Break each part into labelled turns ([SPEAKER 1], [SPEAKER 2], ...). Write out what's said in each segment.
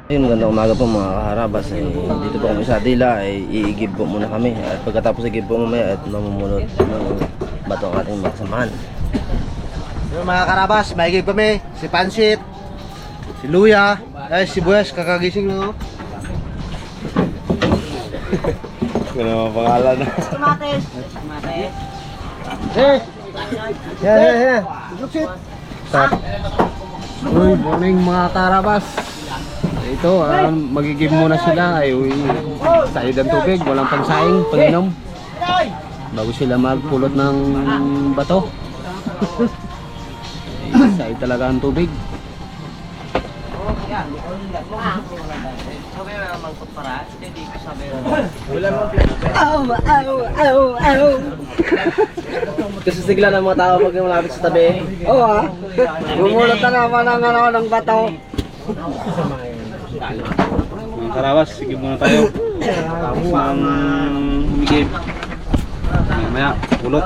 [SPEAKER 1] Ayun, magandang umaga po mga kaharabas. Dito po kami sa Adila, iigib po muna kami. At pagkatapos igib po mamaya at mamumunod ng bato ang ating makasamahan.
[SPEAKER 2] Yung mga karabas, maigib kami. Si Pansit, si Luya, si Bues, kakagising na.
[SPEAKER 3] Ano naman pangalan?
[SPEAKER 4] Tomates. Tomates.
[SPEAKER 2] Yeah. Luksit. Uy, morning mga karabas. Ito, magigib muna sila. Ay, sayod ang tubig, walang pansaing, panginom. Bago sila magpulot ng bato. Sayod talaga ang tubig.
[SPEAKER 1] Kasi sigla ng mga tao pag malapit sa tabi.
[SPEAKER 4] Oo ah. Bumulot na naman ng bato.
[SPEAKER 3] Mga karawas, sige muna tayo. Tapos ng humigib. Maya, pulot.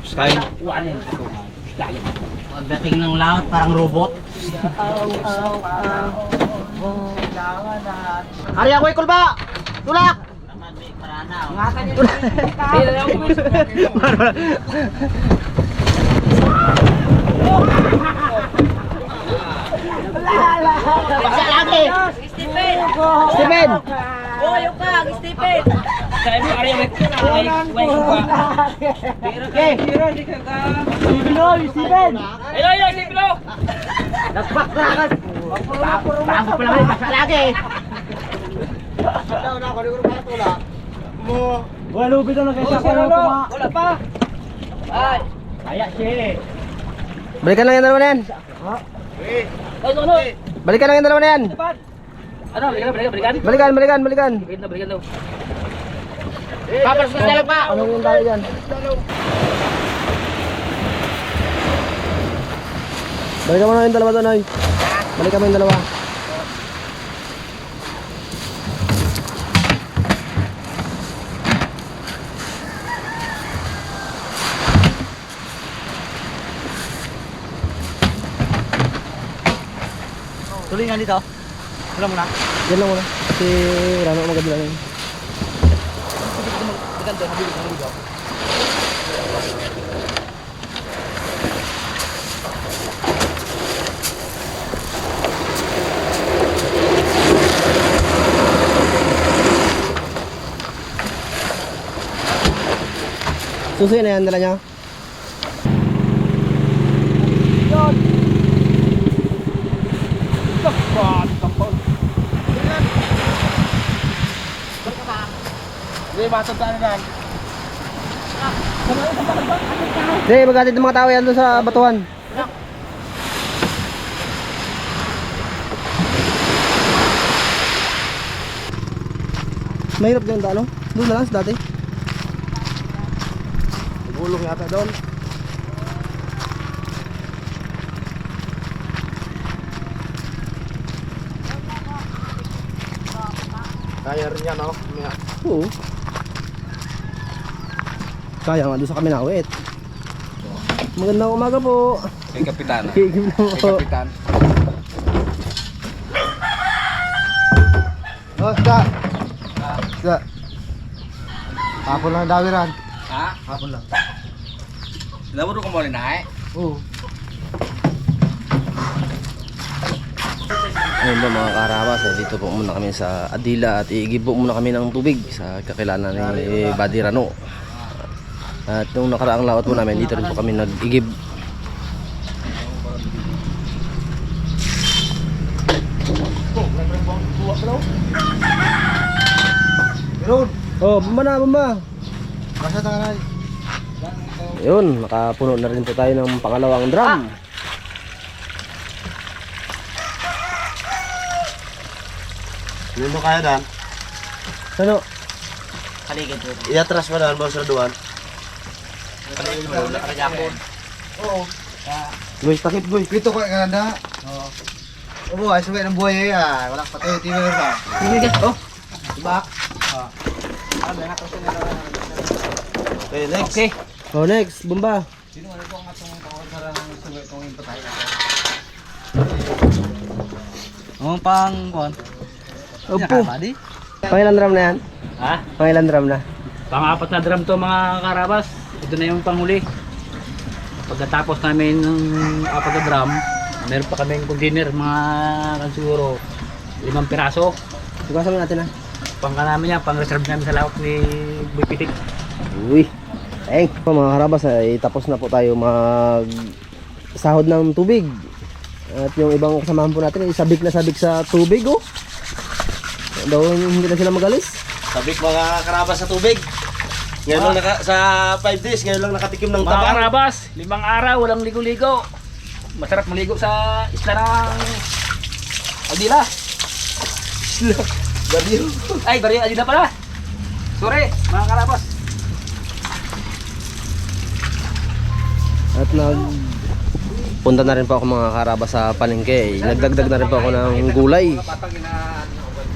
[SPEAKER 3] Sky.
[SPEAKER 4] Pagdating ng lahat, parang robot.
[SPEAKER 2] Ari ako ikulba! Tulak!
[SPEAKER 4] Stephen!
[SPEAKER 2] Steven!
[SPEAKER 4] Oh, yung kag, Stephen! Sabi mo, Arya, wait pa.
[SPEAKER 2] Okay! Steven!
[SPEAKER 4] Hello, Stephen!
[SPEAKER 2] Nagpaktrakan! Bago pa lang kayo, basta lagi! Wala lubi daw na kayo sa kaya
[SPEAKER 4] Wala pa! Ay!
[SPEAKER 2] Kaya siya.
[SPEAKER 1] Balikan lang yung dalawa na yan.
[SPEAKER 4] Ano?
[SPEAKER 1] Balikan lang yung dalawa na yan.
[SPEAKER 4] Ano? Balikan?
[SPEAKER 1] Balikan.
[SPEAKER 4] Balikan daw.
[SPEAKER 2] Papalas na sila pa!
[SPEAKER 1] Anong yung tayo dyan? Balikan mo na yung dalawa doon, Noy. Balikan mo yung dalawa.
[SPEAKER 2] Tuloy nga dito. Wala muna.
[SPEAKER 1] Yan lang muna. Kasi wala na maganda lang yun. Susi na yan, dala niya. Hindi, maghatid ng mga tao yan doon sa batuhan. Mahirap yung daan, no? Doon na lang sa dati.
[SPEAKER 2] Gulong yata doon. Kaya rin yan, no?
[SPEAKER 1] Oo. Kaya nga doon sa Kaminawit. Magandang umaga po.
[SPEAKER 3] Kay Kapitan.
[SPEAKER 1] Kigim na po.
[SPEAKER 3] Kapitan.
[SPEAKER 2] Oh, sa. Hapon lang dawiran.
[SPEAKER 3] Ha?
[SPEAKER 2] Hapon lang.
[SPEAKER 3] Laburo ko mo rin na
[SPEAKER 2] Oo.
[SPEAKER 1] Ayun ba mga karabas, dito po muna kami sa Adila at iigib po muna kami ng tubig sa kakilala ni Buddy Rano. At nung nakaraang lawat po namin, dito rin po kami nag-igib.
[SPEAKER 2] Meron.
[SPEAKER 1] Oh, bumba.
[SPEAKER 2] Basta tangan.
[SPEAKER 1] Yun, nakapuno na rin po tayo ng pangalawang drum.
[SPEAKER 2] Hindi mo kaya dan.
[SPEAKER 1] Ano?
[SPEAKER 4] Kaligid po.
[SPEAKER 2] Iatras mo dan, bawang saraduan.
[SPEAKER 4] Kaligid mo, nakaragapon.
[SPEAKER 2] Oo.
[SPEAKER 1] Guys, takip guys.
[SPEAKER 2] Pito ko kananda. Oo. Oo, ay sabay ng buhay ya. Wala patay timer ba.
[SPEAKER 4] Sige,
[SPEAKER 2] Oh. Diba? Okay, next.
[SPEAKER 4] Okay.
[SPEAKER 1] Oh, next, bumba.
[SPEAKER 2] Oh,
[SPEAKER 3] Yung pang kuan.
[SPEAKER 1] Opo. Pangilan drum na yan?
[SPEAKER 3] Ha?
[SPEAKER 1] Pangilan drum na?
[SPEAKER 3] Pang-apat na drum to mga karabas. Ito na yung panghuli. Pagkatapos namin ng apat na drum, meron pa kaming container mga siguro 5 piraso.
[SPEAKER 1] Ikaw natin ha.
[SPEAKER 3] Pangka namin yan, pang-reserve namin sa lawak ni Boy Pitik.
[SPEAKER 1] Uy. Thank po mga karabas, ay tapos na po tayo mag sahod ng tubig. At yung ibang kasamahan po natin ay sabik na sabik sa tubig oh. Daw hindi na sila magalis.
[SPEAKER 5] Sabik mga karabas sa tubig. Ngayon lang sa 5 days, ngayon lang nakatikim ng
[SPEAKER 3] Mga
[SPEAKER 5] tabang.
[SPEAKER 3] karabas, 5 araw, walang ligo-ligo. Masarap maligo sa isla ng Adila.
[SPEAKER 5] Bariyo.
[SPEAKER 3] Ay, Barrio Adila pala. Sorry, mga karabas.
[SPEAKER 1] At punta na rin po ako mga karabas sa palengke. Nagdagdag na rin po ako ng gulay.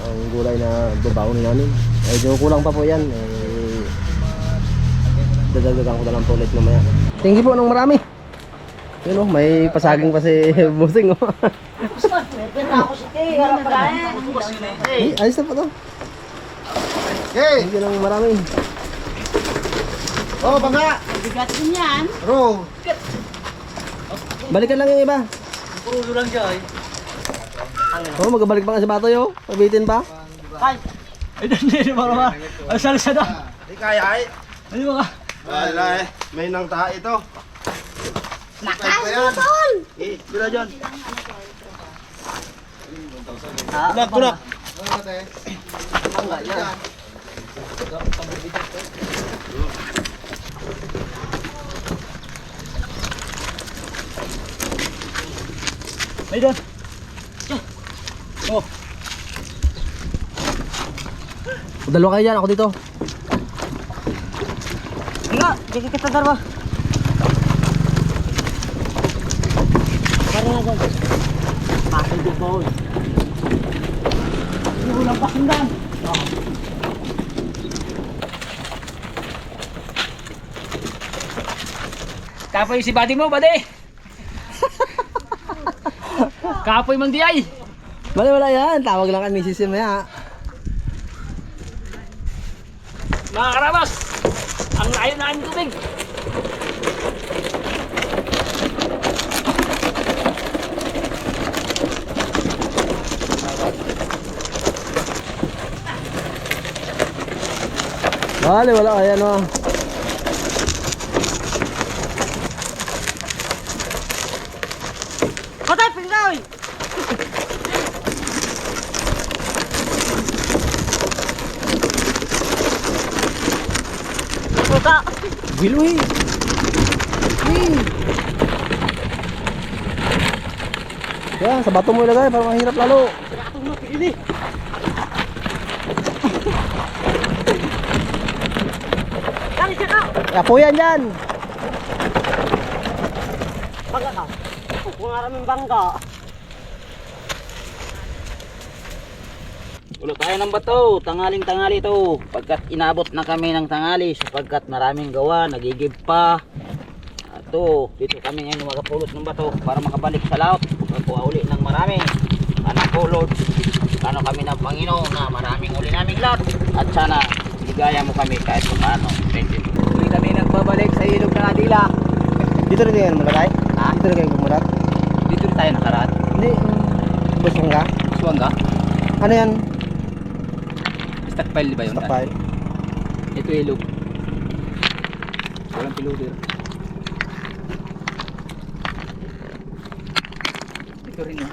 [SPEAKER 1] Ang gulay na babaon namin. Ay, kulang pa po yan. Dadagdagan ko na lang po ulit mamaya. Thank you po ng marami. Yun oh, may pasaging pa si Busing oh. Ay, ayos na po to. Thank you ng marami.
[SPEAKER 5] Oh, bangga.
[SPEAKER 4] Bigat din yan.
[SPEAKER 5] Ro.
[SPEAKER 1] Balikan lang yung iba.
[SPEAKER 3] Puro lang siya eh.
[SPEAKER 1] Oh, magabalik pa nga si Batoy oh. Pabitin pa.
[SPEAKER 3] Ay, hindi ba? Ang salsa na.
[SPEAKER 5] Di kaya ay.
[SPEAKER 3] Ano ba ka?
[SPEAKER 5] Wala eh. May nang taha ito.
[SPEAKER 4] Lakas mo, tol!
[SPEAKER 5] Bila dyan. Tunak, tunak.
[SPEAKER 3] Ay, doon. Oh,
[SPEAKER 1] Dalawa kayo dyan, ako dito.
[SPEAKER 4] Nga, hindi kita darba. Pare nga dyan. Pasay ko po. Ulang pakinggan.
[SPEAKER 3] kapoy si body mo, bade. Kapoy mang diay.
[SPEAKER 1] Wala yan, tawag lang kami si maya.
[SPEAKER 3] Mga karabas, ang layo na aming tubig.
[SPEAKER 1] Wala, ayan o.
[SPEAKER 4] Patay, pinggaw! Buka!
[SPEAKER 1] Bilo eh. Yan, sa bato mo ilagay para mahirap lalo.
[SPEAKER 4] Dali siya ka!
[SPEAKER 1] Apo yan dyan.
[SPEAKER 4] Bangga ka! Kung maraming bangga.
[SPEAKER 6] Ulo tayo ng bato, tangaling-tangali to. Pagkat inabot na kami ng tangali, sapagkat maraming gawa, nagigib pa. Ito, dito kami ngayon makapulot ng bato para makabalik sa laot. Magkuha uli ng marami. Anong pulot, kano kami ng Panginoon na maraming uli naming laot. At sana, ligaya mo kami kahit kung paano.
[SPEAKER 3] Uli kami nagbabalik sa ilog ng Adila.
[SPEAKER 1] Dito rin kayo mulat. Ha? Dito rin kayo mulat.
[SPEAKER 3] Dito rin tayo nakaraan.
[SPEAKER 1] Hindi. Busong ka?
[SPEAKER 3] Suwanga,
[SPEAKER 1] Ano yan?
[SPEAKER 3] stockpile di ba yun?
[SPEAKER 1] Stockpile.
[SPEAKER 3] Ito ilog. Walang piloder. Ito rin yun.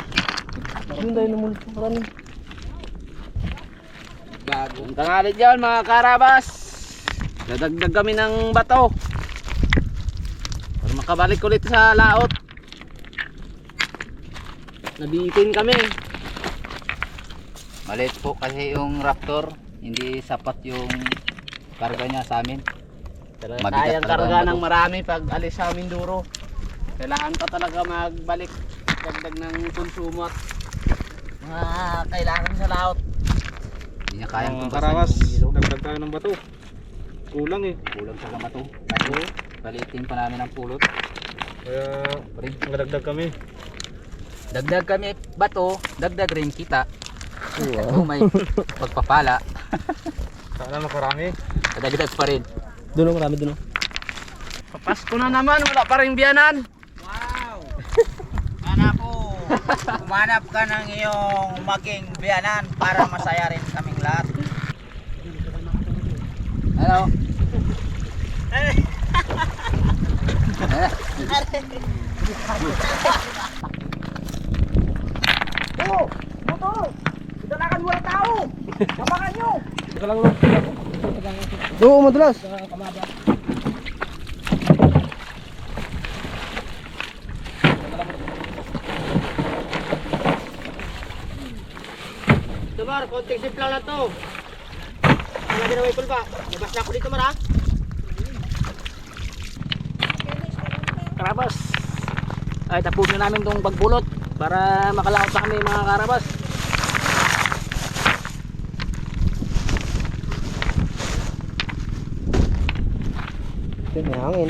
[SPEAKER 1] Yun tayo namulat. Marami.
[SPEAKER 6] Bagong tangali dyan mga karabas. Dadagdag kami ng bato para makabalik ulit sa laot. Nabitin kami.
[SPEAKER 7] Maliit po kasi yung Raptor, hindi sapat yung karga niya sa amin.
[SPEAKER 6] Pero
[SPEAKER 7] Mabigat
[SPEAKER 6] kayang
[SPEAKER 7] talaga
[SPEAKER 6] karga
[SPEAKER 7] ang
[SPEAKER 6] ng
[SPEAKER 7] bato.
[SPEAKER 6] marami pag alis sa Minduro. Kailangan pa talaga magbalik dagdag ng konsumo at mga kailangan sa laot.
[SPEAKER 7] Hindi niya kayang
[SPEAKER 3] Mga
[SPEAKER 7] tumpasan
[SPEAKER 3] karabas,
[SPEAKER 7] yung ilog.
[SPEAKER 3] dagdag tayo ng bato. Kulang eh.
[SPEAKER 7] Kulang sa bato. Balitin pa namin ang pulot.
[SPEAKER 3] Kaya
[SPEAKER 7] Pre,
[SPEAKER 3] magdagdag kami.
[SPEAKER 7] Dagdag kami bato, dagdag rin kita.
[SPEAKER 1] Wow.
[SPEAKER 7] Kung may pagpapala,
[SPEAKER 2] Sana makarami.
[SPEAKER 7] dagdag pa rin.
[SPEAKER 1] Doon marami doon.
[SPEAKER 2] Papasko na naman, wala pa rin biyanan.
[SPEAKER 6] Sana po, umanap ka ng iyong maging biyanan para masaya rin kaming lahat.
[SPEAKER 7] Hello.
[SPEAKER 1] Oo, madulas.
[SPEAKER 5] Dumar, konting simplang lang to. Wala din na may pulpa. Labas na ako dito, Mar, ha?
[SPEAKER 3] Karabas. Ay, tapos na namin tong pagbulot para makalaot pa kami mga karabas.
[SPEAKER 1] May hangin.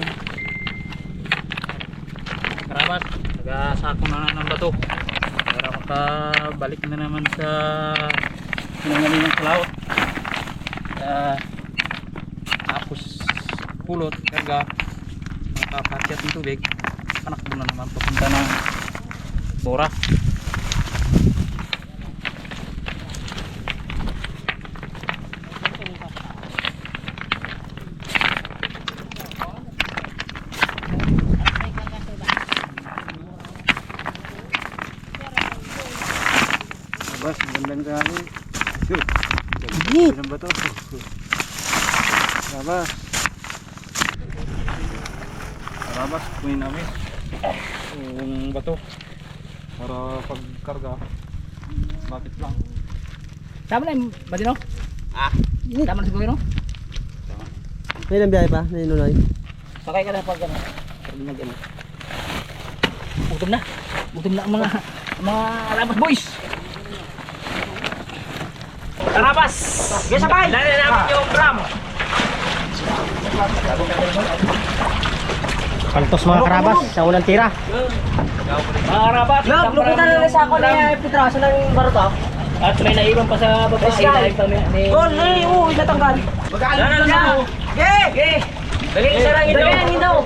[SPEAKER 3] Karabas, nagasako na ng bato para makabalik na naman sa pinangaling ng cloud. Tapos pulot, karga, makapakyat ng tubig, panakbo na naman papunta ng Bora.
[SPEAKER 2] Bas, magandang gabi.
[SPEAKER 1] Git.
[SPEAKER 2] Ilan ba to? Karabas. Karabas, kunin namin. Yung bato. Para pagkarga. Bakit lang?
[SPEAKER 3] Tama na yung Badino? Tama na siguro, no?
[SPEAKER 1] May ilang biyahe pa? May inunoy.
[SPEAKER 3] Sakay ka na pag ano. Pag nag-ano. Gutom na. Gutom na ang mga Karabas boys. Karabas! Sige, sabay! Dali namin yung drum.
[SPEAKER 1] Paltos mga karabas, sa unang tira.
[SPEAKER 3] Mga Karabas!
[SPEAKER 4] Lukutan na sa ako na pitraso ng baruto.
[SPEAKER 3] At may naiwan pa sa babae. Naiwan pa ni...
[SPEAKER 4] Gol, oo, itatanggal.
[SPEAKER 3] Magkano na mo?
[SPEAKER 4] Ge! Ge!
[SPEAKER 3] Dali isa lang ito.
[SPEAKER 4] Dali ang hindaw.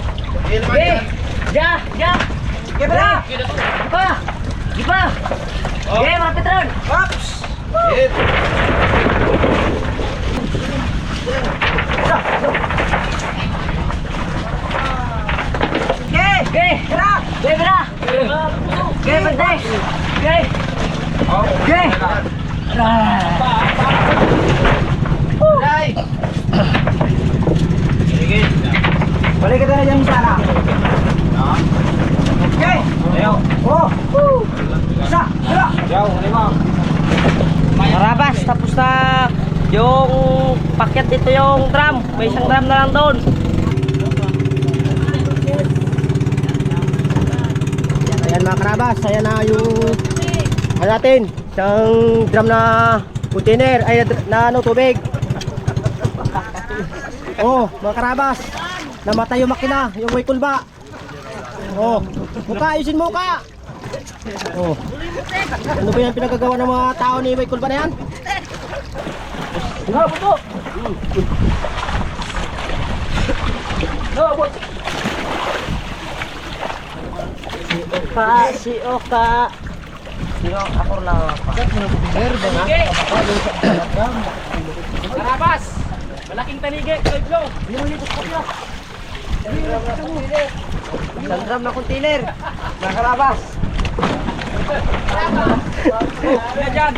[SPEAKER 4] Ge! Ja! Ja! Ge, bala! Ipa! Ipa! Ge, mga Petron! Ops! Ge! Ge! Bala! Ge, bala! Ge, bante! Ge! Ge! Balik kita na dyan sana. Okay. Ayo. Oh. Isa. Dala. Karabas, tapos na yung paket dito yung drum. May isang drum na lang doon.
[SPEAKER 1] Ayan mga karabas, ayan na yung ano natin, isang drum na container, ay na ano, tubig. Oh, mga karabas, namatay yung makina, yung may kulba. Oh, muka, ayusin mo ka. Oh. Ano ba yan pinagagawa ng mga tao ni may kulba na yan?
[SPEAKER 3] Nga, buto!
[SPEAKER 4] Si Oka. Sino ako lang pa.
[SPEAKER 3] Karabas! Malaking tanige, Kilo!
[SPEAKER 1] Isang drum na container, mga karabas.
[SPEAKER 3] Kaya dyan!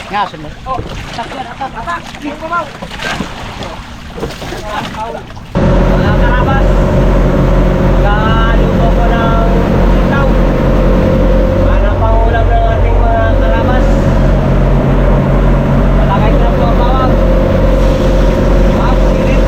[SPEAKER 7] Ngason mo.
[SPEAKER 4] Mga karabas. Kaluto ko ng itaw. Para pangulam ng ating mga karabas. Malakay ko na po ang bawang. Silip.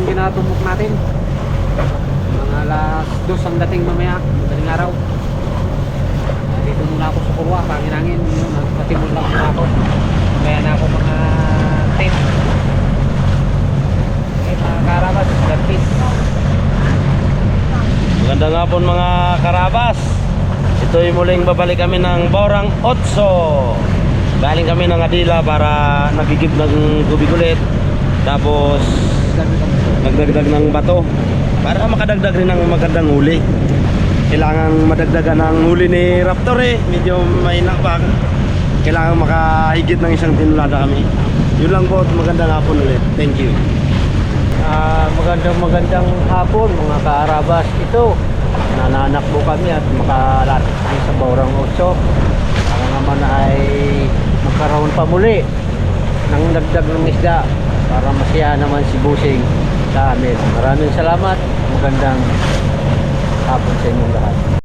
[SPEAKER 2] kinatumbok natin. Mga alas 2 ang dating mamaya, madaling araw. Dito muna ako sa kurwa, pangin-angin. Nagpatimol lang muna ako. Mamaya na ako mga 10. Okay, mga karabas, God peace.
[SPEAKER 5] Magandang hapon mga karabas. Ito'y muling babalik kami ng Baurang 8. Galing kami ng Adila para nagigib ng tubig ulit. Tapos nagdagdag ng bato para makadagdag rin ng magandang huli. Kailangan madagdagan ng huli ni Raptor eh. Medyo may nakpak. Kailangan makahigit ng isang tinulada kami. Yun lang po at magandang hapon ulit. Thank you.
[SPEAKER 2] Magandang hapon mga kaarabas. Ito, nananakbo kami at makalatik kami sa Baurang 8 para naman ay magkaroon pa muli ng dagdag ng isda para masaya naman si Busing sa amin. Maraming salamat. Magandang hapon sa inyong lahat.